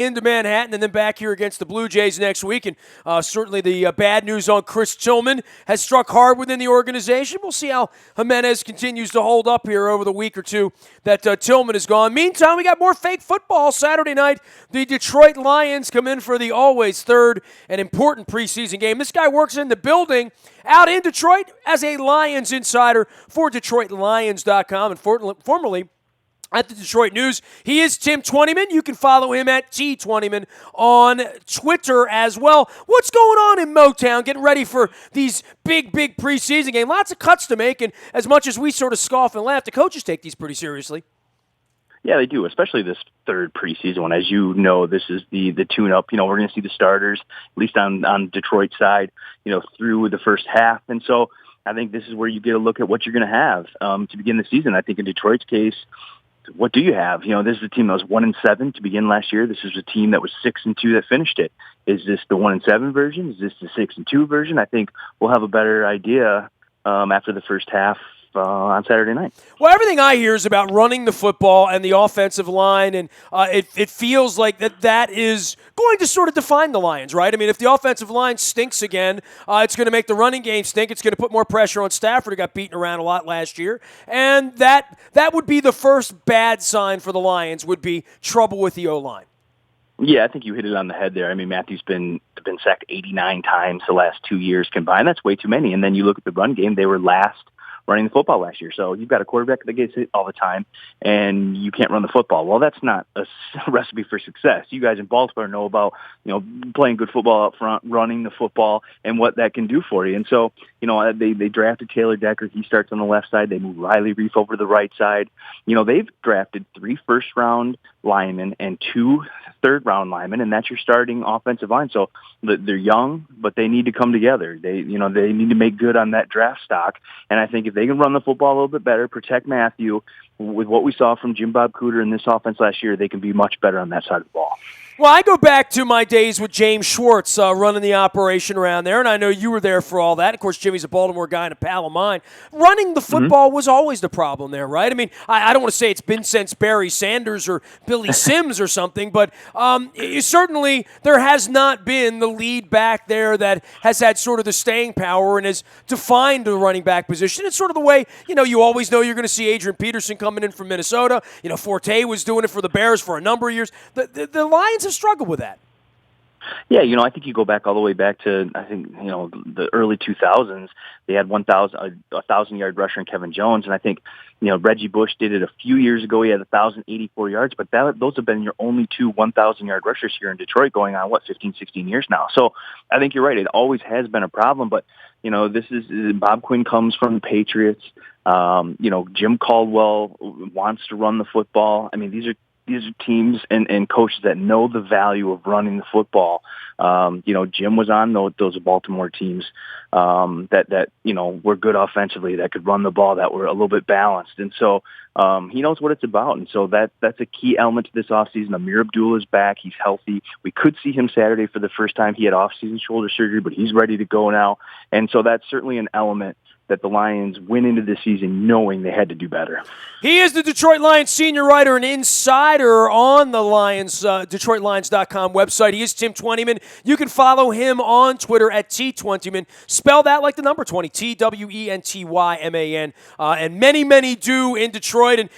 into Manhattan and then back here against the Blue Jays next week. And certainly the bad news on Chris Tillman has struck hard within the organization. We'll see how Jimenez continues to hold up here over the week or two that Tillman is gone. Meantime, we got more fake football Saturday night. The Detroit Lions come in for the always third and important preseason game. This guy works in the building out in Detroit as a Lions insider for DetroitLions.com and formerly at the Detroit News. He is Tim Twentyman. You can follow him at T20man on Twitter as well. What's going on in Motown? Getting ready for these big preseason games. Lots of cuts to make, and as much as we sort of scoff and laugh, the coaches take these pretty seriously. Yeah, they do, especially this third preseason one. As you know, this is the tune-up. We're going to see the starters, at least on Detroit's side, through the first half. And so I think this is where you get a look at what you're going to have to begin the season. I think in Detroit's case, what do you have? This is a team that was 1-7 to begin last year. This is a team that was 6-2 that finished it. Is this the 1-7 version? Is this the 6-2 version? I think we'll have a better idea after the first half on Saturday night. Well, everything I hear is about running the football and the offensive line, and it feels like that is going to sort of define the Lions, right? I mean, if the offensive line stinks again, it's going to make the running game stink. It's going to put more pressure on Stafford, who got beaten around a lot last year, and that would be the first bad sign for the Lions, would be trouble with the O-line. Yeah, I think you hit it on the head there. I mean, Matthew's been sacked 89 times the last 2 years combined. That's way too many. And then you look at the run game, they were last running the football last year. So you've got a quarterback that gets hit all the time, and you can't run the football. Well, that's not a recipe for success. You guys in Baltimore know about, playing good football up front, running the football, and what that can do for you. And so, they drafted Taylor Decker. He starts on the left side. They move Riley Reef over to the right side. They've drafted 3 first-round linemen and 2 third-round linemen, and that's your starting offensive line. So they're young, but they need to come together. They need to make good on that draft stock. And I think if they can run the football a little bit better, protect Matthew, with what we saw from Jim Bob Cooter in this offense last year, they can be much better on that side of the ball. Well, I go back to my days with James Schwartz running the operation around there, and I know you were there for all that. Of course, Jimmy's a Baltimore guy and a pal of mine. Running the football was always the problem there, right? I mean, I don't want to say it's been since Barry Sanders or Billy Sims or something, but certainly there has not been the lead back there that has had sort of the staying power and has defined the running back position. It's sort of the way, you always know you're going to see Adrian Peterson coming in from Minnesota. Forte was doing it for the Bears for a number of years. The Lions have struggled with that. Yeah, I think you go back all the way back to, I think, the early 2000s. They had 1,000-yard rusher in Kevin Jones, and I think, Reggie Bush did it a few years ago. He had 1,084 yards, but those have been your only 2 1,000-yard rushers here in Detroit going on, 15, 16 years now. So I think you're right. It always has been a problem, but, this is Bob Quinn comes from the Patriots. Jim Caldwell wants to run the football. I mean, these are teams and coaches that know the value of running the football. Jim was on those Baltimore teams that were good offensively, that could run the ball, that were a little bit balanced. And so he knows what it's about. And so that's a key element to this offseason. Amir Abdullah is back. He's healthy. We could see him Saturday for the first time. He had off-season shoulder surgery, but he's ready to go now. And so that's certainly an element that the Lions went into this season knowing they had to do better. He is the Detroit Lions senior writer and insider on the Lions, DetroitLions.com website. He is Tim Twentyman. You can follow him on Twitter at T20man. Spell that like the number 20, TWENTYMAN. And many do in Detroit. And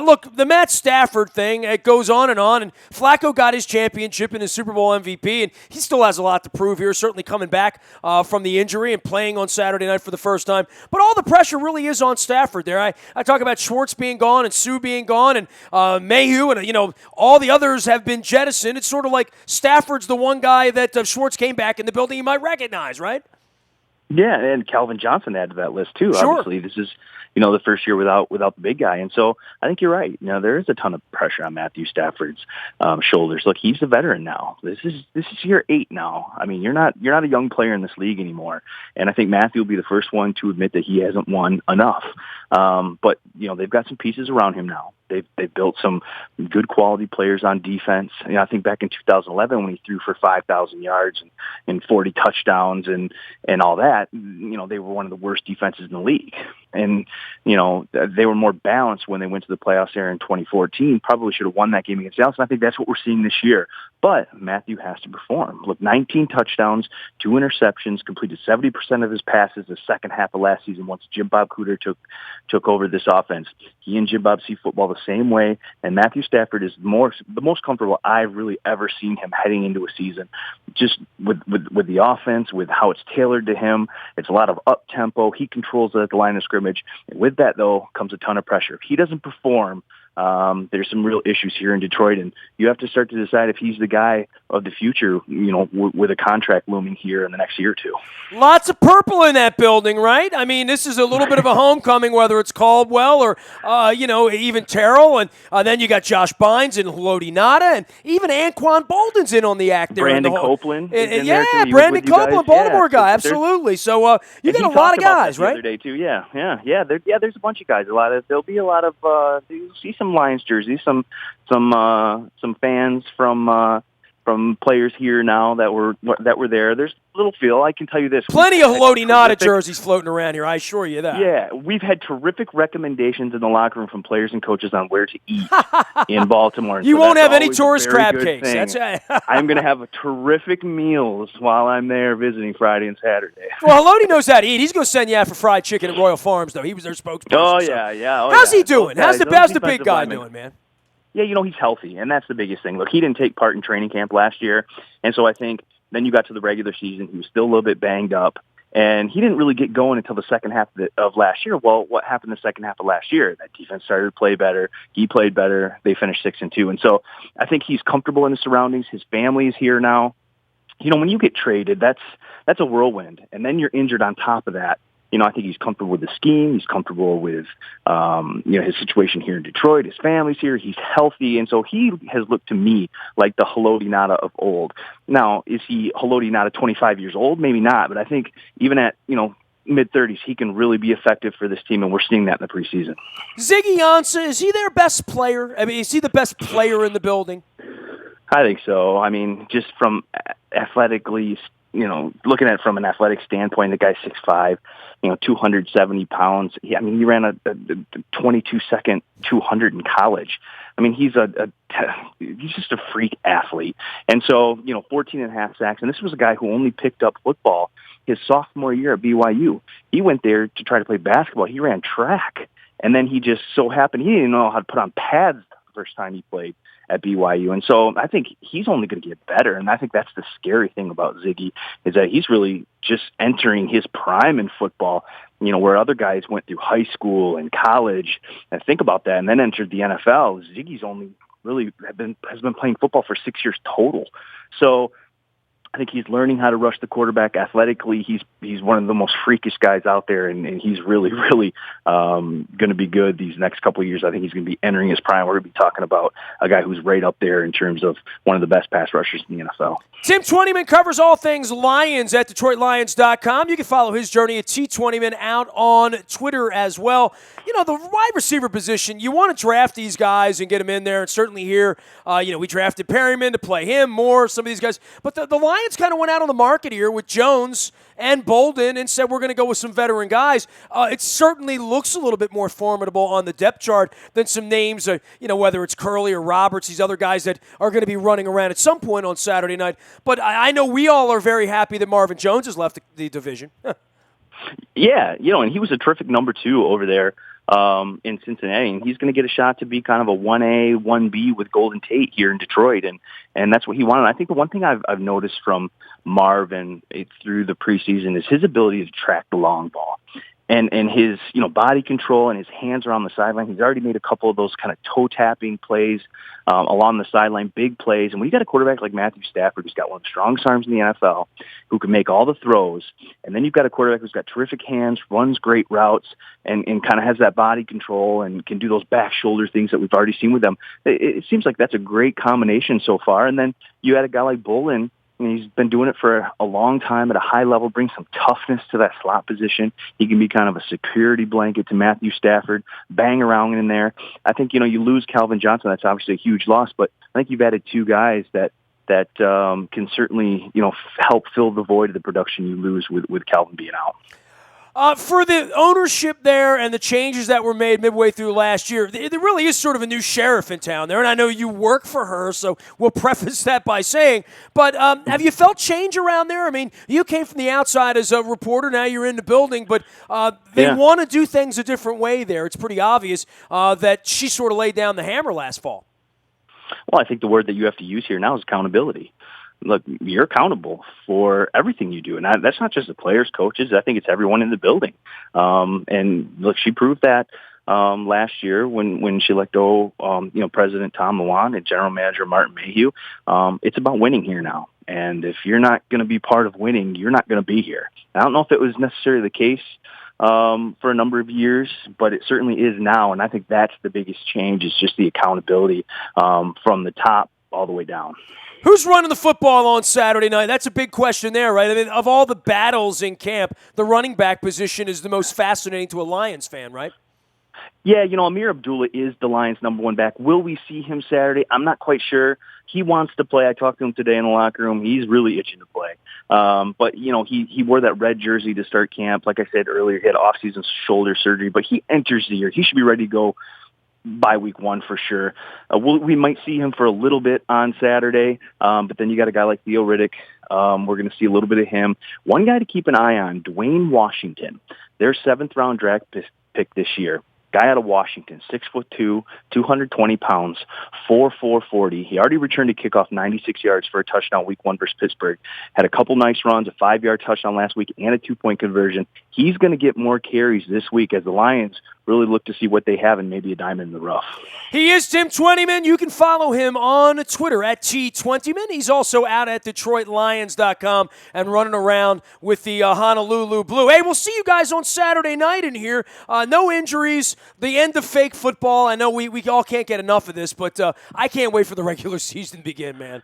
look, the Matt Stafford thing, it goes on. And Flacco got his championship and his Super Bowl MVP, and he still has a lot to prove here, certainly coming back from the injury and playing on Saturday night for the first time. But all the pressure really is on Stafford there. I talk about Schwartz being gone and Sue being gone and Mayhew and, all the others have been jettisoned. It's sort of like Stafford's the one guy that Schwartz came back in the building you might recognize, right? Yeah, and Calvin Johnson added to that list too. Sure. Obviously, this is the first year without the big guy, and so I think you're right. There is a ton of pressure on Matthew Stafford's shoulders. Look, he's a veteran now. This is year 8 now. I mean, you're not a young player in this league anymore, and I think Matthew will be the first one to admit that he hasn't won enough. But they've got some pieces around him now. They've built some good quality players on defense. I think back in 2011 when he threw for 5,000 yards and 40 touchdowns and all that, they were one of the worst defenses in the league. and they were more balanced when they went to the playoffs there in 2014. Probably should have won that game against Dallas, and I think that's what we're seeing this year. But Matthew has to perform. Look, 19 touchdowns, 2 interceptions, completed 70% of his passes the second half of last season once Jim Bob Cooter took over this offense. He and Jim Bob see football the same way, and Matthew Stafford is the most comfortable I've really ever seen him heading into a season. Just with the offense, with how it's tailored to him, it's a lot of up-tempo. He controls the line of scrimmage. And with that, though, comes a ton of pressure. If he doesn't perform, there's some real issues here in Detroit, and you have to start to decide if he's the guy of the future, with a contract looming here in the next year or two. Lots of purple in that building, right? I mean, this is a little bit of a homecoming, whether it's Caldwell or, even Terrell, and then you got Josh Bynes and Haloti Ngata, and even Anquan Bolden's in on the act there. Brandon Copeland. Brandon Copeland, Baltimore guy, absolutely. So you got a lot of guys, right? The other day too, yeah. There's a bunch of guys. There'll be a lot of. You'll see some Lions jerseys, some fans from players here now that were there. There's a little feel. I can tell you this: plenty of Haloti Ngata jerseys floating around here. I assure you that. Yeah, we've had terrific recommendations in the locker room from players and coaches on where to eat in Baltimore. You won't have any tourist crab cakes. That's right. I'm going to have terrific meals while I'm there visiting Friday and Saturday. Well, Haloti knows how to eat. He's going to send you out for fried chicken at Royal Farms, though. He was their spokesperson. Oh yeah. How's he doing? How's the big guy doing, man? Yeah, he's healthy, and that's the biggest thing. Look, he didn't take part in training camp last year, and so I think then you got to the regular season. He was still a little bit banged up, and he didn't really get going until the second half of last year. Well, what happened the second half of last year? That defense started to play better. He played better. They finished 6-2, and so I think he's comfortable in his surroundings. His family is here now. When you get traded, that's a whirlwind, and then you're injured on top of that. I think he's comfortable with the scheme. He's comfortable with, his situation here in Detroit. His family's here. He's healthy. And so he has looked to me like the Haloti Ngata of old. Now, is he Haloti Ngata 25 years old? Maybe not. But I think even at, mid-30s, he can really be effective for this team, and we're seeing that in the preseason. Ziggy Ansah, is he their best player? I mean, is he the best player in the building? I think so. I mean, just from athletically, looking at it from an athletic standpoint, the guy's 6'5", 270 pounds. He ran a 22-second 200 in college. I mean, he's just a freak athlete. And so, 14 and a half sacks. And this was a guy who only picked up football his sophomore year at BYU. He went there to try to play basketball. He ran track. And then he just so happened, he didn't know how to put on pads the first time he played at BYU. And so I think he's only going to get better. And I think that's the scary thing about Ziggy, is that he's really just entering his prime in football, where other guys went through high school and college, and think about that, and then entered the NFL. Ziggy's only really has been playing football for 6 years total. So I think he's learning how to rush the quarterback athletically. He's one of the most freakish guys out there, and he's really, really going to be good these next couple of years. I think he's going to be entering his prime. We're going to be talking about a guy who's right up there in terms of one of the best pass rushers in the NFL. Tim Twentyman covers all things Lions at DetroitLions.com. You can follow his journey at T20man out on Twitter as well. The wide receiver position, you want to draft these guys and get them in there. And certainly here, we drafted Perryman to play him more, some of these guys. But the Lions kind of went out on the market here with Jones and Bolden and said we're going to go with some veteran guys. It certainly looks a little bit more formidable on the depth chart than some names, whether it's Curley or Roberts, these other guys that are going to be running around at some point on Saturday night. But I know we all are very happy that Marvin Jones has left the division. Yeah, and he was a terrific number 2 over there in Cincinnati, and he's going to get a shot to be kind of a 1A, 1B with Golden Tate here in Detroit, and that's what he wanted. I think the one thing I've noticed from Marvin through the preseason is his ability to track the long ball. And his, body control and his hands around the sideline. He's already made a couple of those kind of toe-tapping plays along the sideline, big plays. And when you got a quarterback like Matthew Stafford, who's got one of the strongest arms in the NFL, who can make all the throws, and then you've got a quarterback who's got terrific hands, runs great routes, and kind of has that body control and can do those back shoulder things that we've already seen with them. It seems like that's a great combination so far. And then you had a guy like Bolden. He's been doing it for a long time at a high level, brings some toughness to that slot position. He can be kind of a security blanket to Matthew Stafford, bang around in there. I think, you lose Calvin Johnson. That's obviously a huge loss, but I think you've added 2 guys that can certainly, help fill the void of the production you lose with Calvin being out. For the ownership there and the changes that were made midway through last year, there really is sort of a new sheriff in town there, and I know you work for her, so we'll preface that by saying, but have you felt change around there? I mean, you came from the outside as a reporter, now you're in the building, but they want to do things a different way there. It's pretty obvious that she sort of laid down the hammer last fall. Well, I think the word that you have to use here now is accountability. Look, you're accountable for everything you do. And that's not just the players, coaches. I think it's everyone in the building. And look, she proved that last year when she let go, President Tom Milan and General Manager Martin Mayhew. It's about winning here now. And if you're not going to be part of winning, you're not going to be here. I don't know if it was necessarily the case for a number of years, but it certainly is now. And I think that's the biggest change is just the accountability from the top all the way down. Who's running the football on Saturday night? That's a big question there, right? I mean, of all the battles in camp, the running back position is the most fascinating to a Lions fan, right? Yeah, Amir Abdullah is the Lions' number one back. Will we see him Saturday? I'm not quite sure. He wants to play. I talked to him today in the locker room. He's really itching to play. But, he wore that red jersey to start camp. Like I said earlier, he had off-season shoulder surgery, but he enters the year. He should be ready to go by week one for sure. We might see him for a little bit on Saturday, but then you got a guy like Theo Riddick. We're going to see a little bit of him. One guy to keep an eye on, Dwayne Washington, their 7th-round draft pick this year. Guy out of Washington, 6'2", 220 pounds, 4.4 40. He already returned a kickoff 96 yards for a touchdown week 1 versus Pittsburgh. Had a couple nice runs, a 5-yard touchdown last week, and a 2-point conversion. He's going to get more carries this week as the Lions really look to see what they have and maybe a diamond in the rough. He is Tim Twentyman. You can follow him on Twitter at T20man. He's also out at DetroitLions.com and running around with the Honolulu Blue. Hey, we'll see you guys on Saturday night in here. No injuries, the end of fake football. I know we all can't get enough of this, but I can't wait for the regular season to begin, man.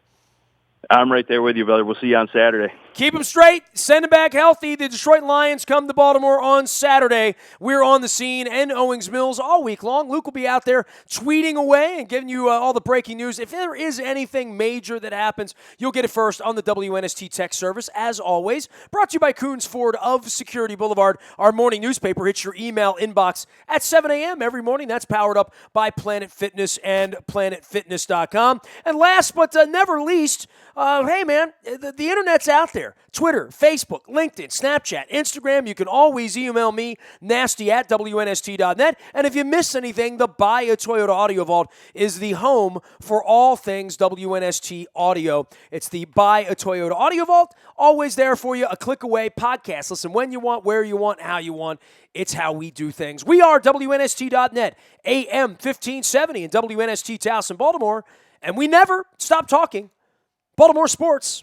I'm right there with you, brother. We'll see you on Saturday. Keep them straight. Send them back healthy. The Detroit Lions come to Baltimore on Saturday. We're on the scene in Owings Mills all week long. Luke will be out there tweeting away and giving you all the breaking news. If there is anything major that happens, you'll get it first on the WNST text service, as always. Brought to you by Coons Ford of Security Boulevard. Our morning newspaper hits your email inbox at 7 a.m. every morning. That's powered up by Planet Fitness and PlanetFitness.com. And last but never least, hey, man, the internet's out there. Twitter, Facebook, LinkedIn, Snapchat, Instagram. You can always email me, nasty@WNST.net. And if you miss anything, the Buy a Toyota Audio Vault is the home for all things WNST audio. It's the Buy a Toyota Audio Vault. Always there for you, a click away podcast. Listen when you want, where you want, how you want. It's how we do things. We are WNST.net, AM 1570 in WNST Towson, Baltimore. And we never stop talking Baltimore sports.